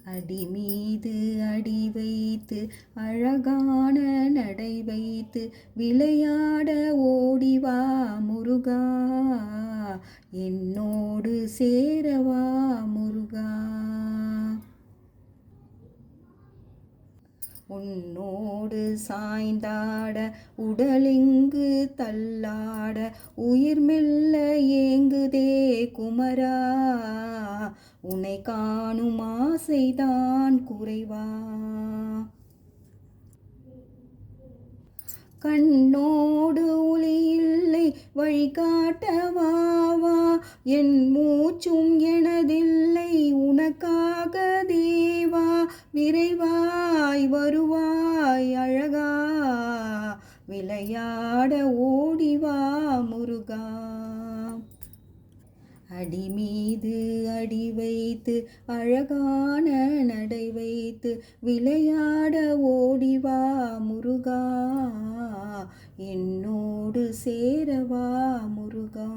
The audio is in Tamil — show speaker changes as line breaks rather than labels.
அடி மீது அடி வைத்து அழகான நடை வைத்து விளையாட ஓடிவா முருகா, என்னோடு சேரவா முருகா. உன்னோடு சாய்ந்தாட உடலெங்கு தள்ளாட உயிர் மெல்ல ஏங்குதே குமரா, உன்னை காணும் ஆசைதான் குறைவா. கண்ணோடு ஒளி இல்லை வழிகாட்டவாவா, என் மூச்சும் எனதில்லை உனக்காக தேவா, விரைவாய் வருவாய் அழகா, விளையாட ஓடிவா முருகா. அடி மீது அடி வைத்து அழகான நடை வைத்து விளையாட ஓடிவா முருகா, என்னோடு சேரவா முருகா.